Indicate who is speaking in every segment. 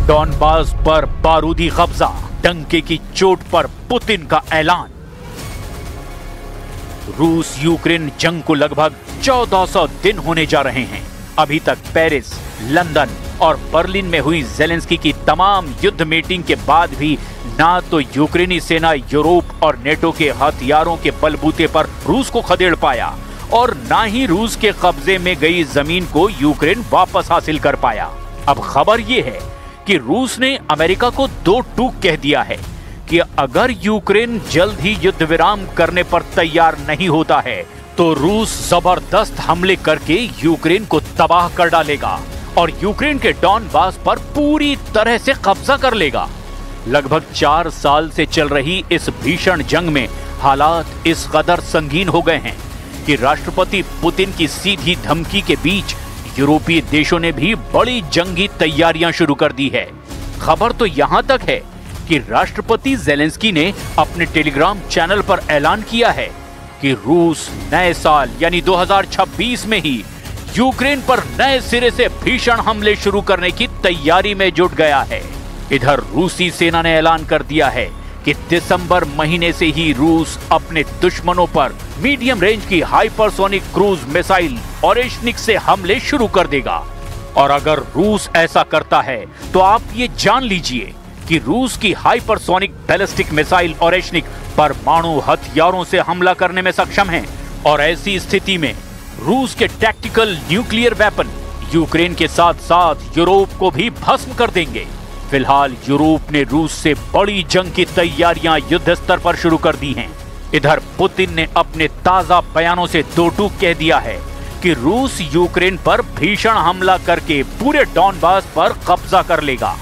Speaker 1: Donbas पर बारूदी कब्जा, डंके की चोट पर पुतिन का ऐलान। रूस यूक्रेन जंग को लगभग 1400 दिन होने जा रहे हैं। अभी तक पेरिस, लंदन और बर्लिन में हुई ज़ेलेंस्की की तमाम युद्ध मीटिंग के बाद भी ना तो यूक्रेनी सेना यूरोप और नेटो के हथियारों के बलबूते पर रूस को खदेड़ पाया और ना ही रूस के कब्जे में गई जमीन को यूक्रेन वापस हासिल कर पाया। अब खबर यह है कि रूस ने अमेरिका को दो टूक कह दिया है कि अगर यूक्रेन जल्द ही युद्ध विराम करने पर तैयार नहीं होता है तो रूस जबरदस्त हमले करके यूक्रेन को तबाह कर डालेगा और यूक्रेन के डॉनबास पर पूरी तरह से कब्जा कर लेगा। लगभग 4 साल से चल रही इस भीषण जंग में हालात इस कदर संगीन हो गए हैं कि राष्ट्रपति पुतिन की सीधी धमकी के बीच यूरोपीय देशों ने भी बड़ी जंगी तैयारियां शुरू कर दी है। खबर तो यहां तक है कि राष्ट्रपति ज़ेलेंस्की ने अपने टेलीग्राम चैनल पर ऐलान किया है कि रूस नए साल यानी 2026 में ही यूक्रेन पर नए सिरे से भीषण हमले शुरू करने की तैयारी में जुट गया है। इधर रूसी सेना ने ऐलान कर दिया है कि दिसंबर महीने से ही रूस अपने दुश्मनों पर मीडियम रेंज की हाइपरसोनिक क्रूज मिसाइल ओरेशनिक से हमले शुरू कर देगा। और अगर रूस ऐसा करता है तो आप ये जान लीजिए कि रूस की हाइपरसोनिक बैलिस्टिक मिसाइल ओरेशनिक परमाणु हथियारों से हमला करने में सक्षम है और ऐसी स्थिति में रूस के टैक्टिकल न्यूक्लियर वेपन यूक्रेन के साथ साथ यूरोप को भी भस्म कर देंगे। फिलहाल यूरोप ने रूस से बड़ी जंग की तैयारियां युद्ध स्तर पर शुरू कर दी हैं। इधर पुतिन ने अपने ताजा बयानों से दो टूक कह दिया है कि रूस यूक्रेन पर भीषण हमला करके पूरे डॉनबास पर कब्जा कर लेगा।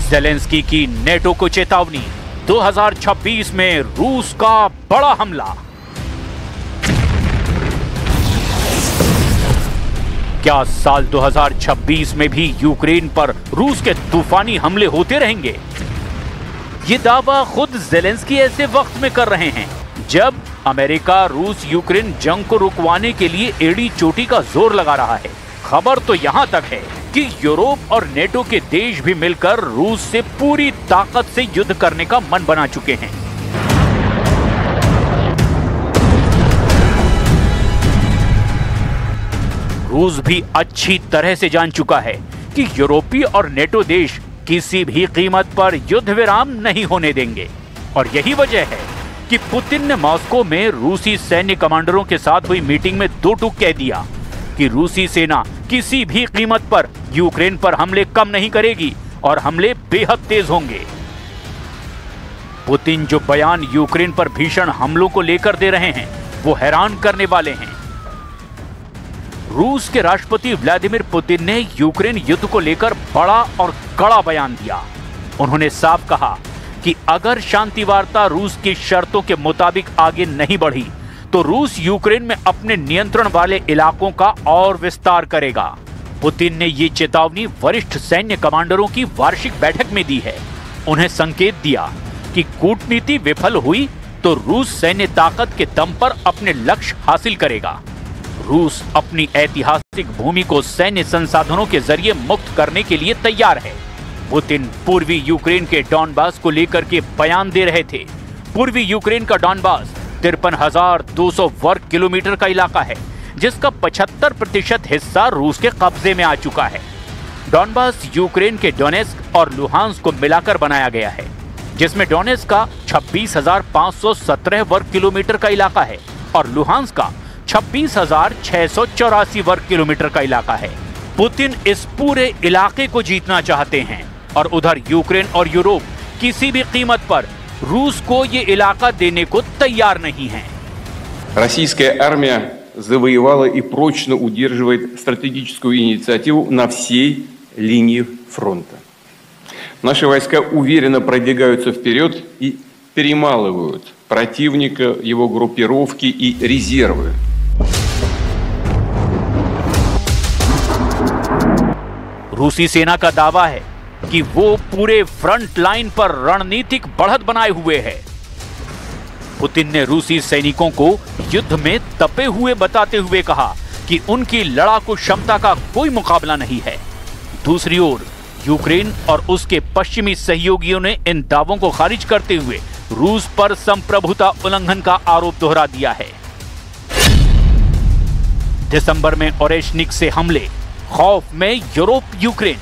Speaker 1: ज़ेलेंस्की की नेटो को चेतावनी, 2026 में रूस का बड़ा हमला। क्या साल 2026 में भी यूक्रेन पर रूस के तूफानी हमले होते रहेंगे? ये दावा खुद ज़ेलेंस्की ऐसे वक्त में कर रहे हैं जब अमेरिका रूस यूक्रेन जंग को रुकवाने के लिए एड़ी चोटी का जोर लगा रहा है। खबर तो यहां तक है कि यूरोप और नेटो के देश भी मिलकर रूस से पूरी ताकत से युद्ध करने का मन बना चुके हैं। रूस भी अच्छी तरह से जान चुका है कि यूरोपीय और नेटो देश किसी भी कीमत पर युद्ध विराम नहीं होने देंगे और यही वजह है कि पुतिन ने मॉस्को में रूसी सैन्य कमांडरों के साथ हुई मीटिंग में दो टूक कह दिया कि रूसी सेना किसी भी कीमत पर यूक्रेन पर हमले कम नहीं करेगी और हमले बेहद तेज होंगे। पुतिन जो बयान यूक्रेन पर भीषण हमलों को लेकर दे रहे हैं वो हैरान करने वाले हैं। रूस के राष्ट्रपति व्लादिमीर पुतिन ने यूक्रेन युद्ध को लेकर बड़ा और कड़ा बयान दिया। उन्होंने साफ कहा कि अगर शांति वार्ता रूस की शर्तों के मुताबिक आगे नहीं बढ़ी तो रूस यूक्रेन में अपने नियंत्रण वाले इलाकों का और विस्तार करेगा। पुतिन ने ये चेतावनी वरिष्ठ सैन्य कमांडरों की वार्षिक बैठक में दी है। उन्हें संकेत दिया कि कूटनीति विफल हुई तो रूस सैन्य ताकत के दम पर अपने लक्ष्य हासिल करेगा। रूस अपनी ऐतिहासिक भूमि को सैन्य संसाधनों के जरिए मुक्त करने के लिए तैयार है। पुतिन पूर्वी यूक्रेन के डॉनबास को लेकर के बयान दे रहे थे। पूर्वी यूक्रेन का डॉनबास 53,200 वर्ग किलोमीटर का इलाका है जिसका 75% हिस्सा रूस के कब्जे में आ चुका है। डॉनबास यूक्रेन के डोनेस्क और लुहांस्क को मिलाकर बनाया गया है जिसमें डोनेस्क का 26,517 वर्ग किलोमीटर का इलाका है और लुहांस्क का 26,684 वर्ग किलोमीटर का इलाका है। पुतिन इस पूरे इलाके को जीतना चाहते हैं और उधर यूक्रेन और यूरोप किसी भी कीमत पर रूस को ये इलाका देने को तैयार नहीं है।
Speaker 2: Российская армия завоевала и прочно удерживает стратегическую инициативу на всей линии фронта. Наши войска уверенно продвигаются вперед и перемалывают противника, его группировки и резервы.
Speaker 1: रूसी सेना का दावा है कि वो पूरे फ्रंट लाइन पर रणनीतिक बढ़त बनाए हुए है। पुतिन ने रूसी सैनिकों को युद्ध में तपे हुए बताते हुए कहा कि उनकी लड़ाकू क्षमता का कोई मुकाबला नहीं है। दूसरी ओर यूक्रेन और उसके पश्चिमी सहयोगियों ने इन दावों को खारिज करते हुए रूस पर संप्रभुता उल्लंघन का आरोप दोहरा दिया है। दिसंबर में ओरेशनिक से हमले, खौफ में यूरोप यूक्रेन।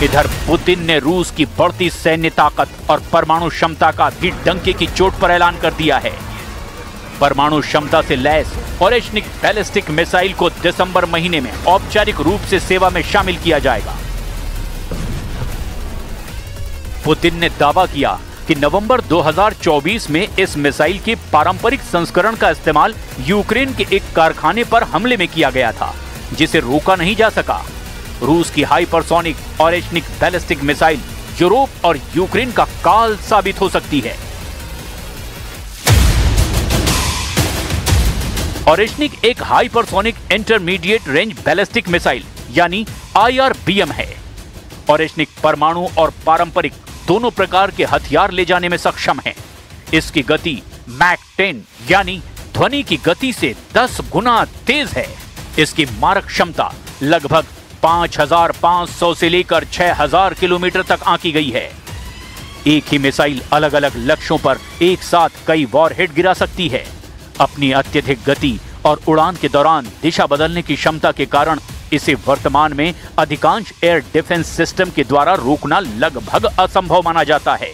Speaker 1: इधर पुतिन ने रूस की बढ़ती सैन्य ताकत और परमाणु क्षमता का भी डंके की चोट पर ऐलान कर दिया है। परमाणु क्षमता से लैस ओरेशनिक बैलिस्टिक मिसाइल को दिसंबर महीने में औपचारिक रूप से सेवा में शामिल किया जाएगा। पुतिन ने दावा किया कि नवंबर 2024 में इस मिसाइल के पारंपरिक संस्करण का इस्तेमाल यूक्रेन के एक कारखाने पर हमले में किया गया था, जिसे रोका नहीं जा सका। रूस की hypersonic Oreshnik ballistic missile Europe और यूक्रेन का काल साबित हो सकती है। ओरेशनिक एक hypersonic intermediate range ballistic missile यानी IRBM है। ओरेशनिक परमाणु और पारंपरिक दोनों प्रकार के हथियार ले जाने में सक्षम है। इसकी गति मैक 10 यानी ध्वनि की गति से 10 गुना तेज है। इसकी मारक क्षमता लगभग 5,500 से लेकर 6,000 किलोमीटर तक आंकी गई है। एक ही मिसाइल अलग अलग लक्ष्यों पर एक साथ कई वॉरहेड गिरा सकती है। अपनी अत्यधिक गति और उड़ान के दौरान दिशा बदलने की क्षमता के कारण इसे वर्तमान में अधिकांश एयर डिफेंस सिस्टम के द्वारा रोकना लगभग असंभव माना जाता है।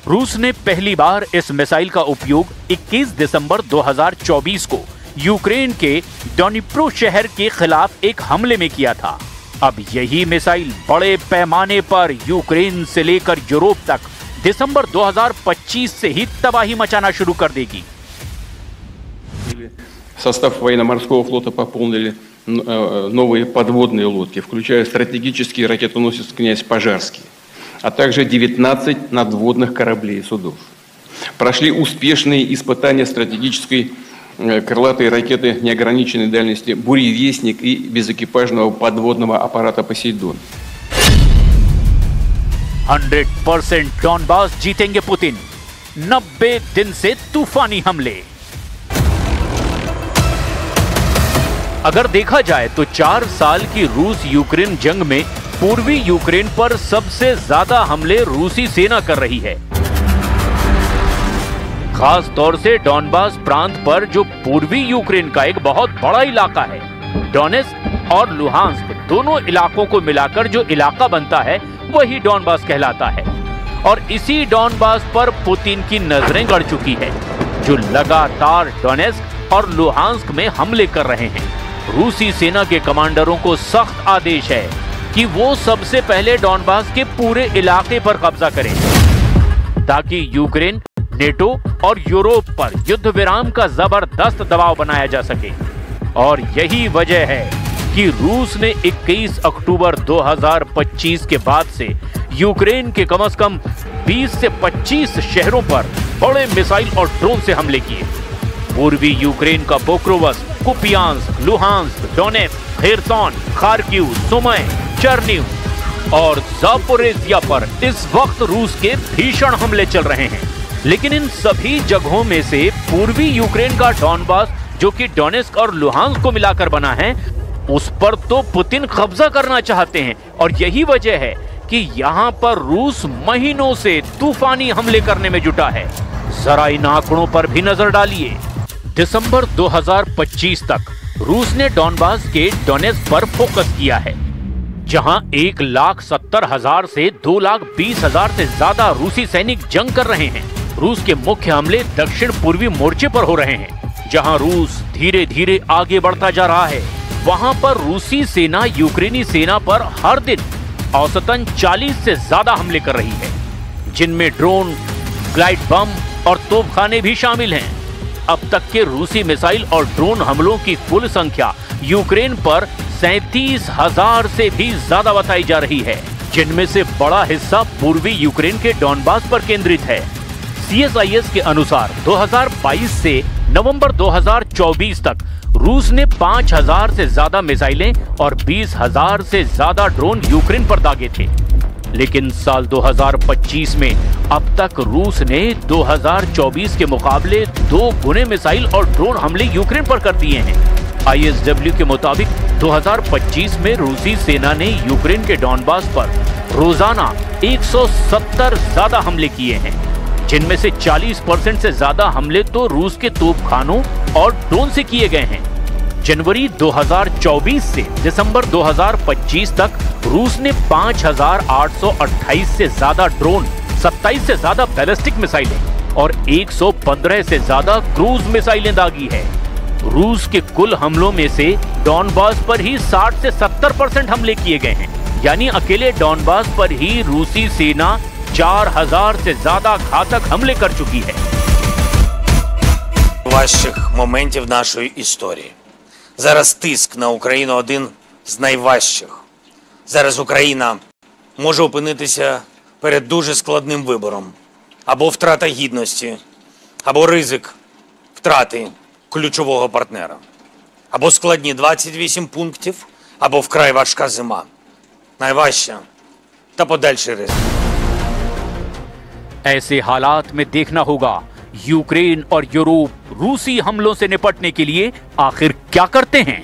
Speaker 1: रूस ने पहली बार इस मिसाइल का उपयोग 21 दिसंबर 2024 को यूक्रेन के डोनिप्रो शहर के खिलाफ एक हमले में किया था। अब यही मिसाइल बड़े पैमाने पर यूक्रेन से लेकर यूरोप तक दिसंबर 2025 से ही तबाही मचाना शुरू कर देगी।
Speaker 2: Состав военно-морского флота пополнили новые подводные лодки, включая стратегический ракетоносец «Князь Пожарский», а также 19 надводных кораблей и судов. Прошли успешные испытания стратегической крылатой ракеты неограниченной дальности «Буревестник» и безэкипажного подводного аппарата «Посейдон».
Speaker 1: 100% डॉनबास जीतेंगे पुतिन। 90 दिन से तूफानी हमले। अगर देखा जाए तो 4 साल की रूस यूक्रेन जंग में पूर्वी यूक्रेन पर सबसे ज्यादा हमले रूसी सेना कर रही है। खास तौर से डॉनबास प्रांत पर, जो पूर्वी यूक्रेन का एक बहुत बड़ा इलाका है। डोनेस्क और लुहांस्क दोनों इलाकों को मिलाकर जो इलाका बनता है वही डॉनबास कहलाता है। और इसी डॉनबास पर पुतिन की नजरें गड़ चुकी है, जो लगातार डोनेस्क और लुहांस्क में हमले कर रहे हैं। रूसी सेना के कमांडरों को सख्त आदेश है कि वो सबसे पहले डॉनबास के पूरे इलाके पर कब्जा करें, ताकि यूक्रेन, नेटो और यूरोप पर युद्ध विराम का जबरदस्त दबाव बनाया जा सके। और यही वजह है कि रूस ने 21 अक्टूबर 2025 के बाद से यूक्रेन के कम से कम 20 से 25 शहरों पर बड़े मिसाइल और ड्रोन से हमले किए। पूर्वी यूक्रेन का Pokrovsk, Kupiansk, Luhansk, Donetsk, Kherson, Kharkiv, Sumy, Chernihiv और जापोरेजिया पर इस वक्त रूस के भीषण हमले चल रहे हैं। लेकिन इन सभी जगहों में से पूर्वी यूक्रेन का डॉनबास, जो कि डोनेस्क और लुहांस्क को मिलाकर बना है, उस पर तो पुतिन कब्जा करना चाहते हैं। और यही वजह है कि यहाँ पर रूस महीनों से तूफानी हमले करने में जुटा है। जरा इन आंकड़ों पर भी नजर डालिए। दिसंबर 2025 तक रूस ने डॉनबास के डोनेस्क पर फोकस किया है, जहां 1,70,000 से 2,20,000 से ज्यादा रूसी सैनिक जंग कर रहे हैं। रूस के मुख्य हमले दक्षिण पूर्वी मोर्चे पर हो रहे हैं, जहां रूस धीरे धीरे आगे बढ़ता जा रहा है। वहां पर रूसी सेना यूक्रेनी सेना पर हर दिन औसतन 40 से ज्यादा हमले कर रही है, जिनमें ड्रोन, ग्लाइड बम और तोपखाने भी शामिल हैं। अब तक के रूसी मिसाइल और ड्रोन हमलों की कुल संख्या यूक्रेन पर 37,000 से भी ज्यादा बताई जा रही है, जिनमें से बड़ा हिस्सा पूर्वी यूक्रेन के डॉनबास पर केंद्रित है। CSIS के अनुसार 2022 से नवंबर 2024 तक रूस ने 5,000 से ज्यादा मिसाइलें और 20,000 से ज्यादा ड्रोन यूक्रेन पर दागे थे। लेकिन साल 2025 में अब तक रूस ने 2024 के मुकाबले 2 गुने मिसाइल और ड्रोन हमले यूक्रेन पर कर दिए हैं। ISW के मुताबिक 2025 में रूसी सेना ने यूक्रेन के डॉनबास पर रोजाना 170 ज्यादा हमले किए हैं, जिनमें से 40% से ज्यादा हमले तो रूस के तोपखानों और ड्रोन से किए गए हैं। जनवरी 2024 से दिसंबर 2025 तक रूस ने 5,828 से ज्यादा ड्रोन, 27 से ज्यादा बैलिस्टिक मिसाइलें और 115 से ज्यादा क्रूज मिसाइलें दागी है। रूस के कुल हमलों में से डॉनबास पर ही 60 से 70% हमले किए गए हैं, यानी अकेले डॉनबास पर ही रूसी सेना 4,000 से ज्यादा घातक हमले कर चुकी है।
Speaker 3: Важчих моментів нашої історії. Зараз тиск на Україну один з найважчих. Зараз Україна може опинитися перед дуже складним вибором. Або втрата гідності, або ризик втрати ключового партнера. Або складні 28 пунктів, або вкрай важка зима. Найважча та подальший ризик.
Speaker 1: ऐसे हालात में देखना होगा यूक्रेन और यूरोप रूसी हमलों से निपटने के लिए आखिर क्या करते हैं।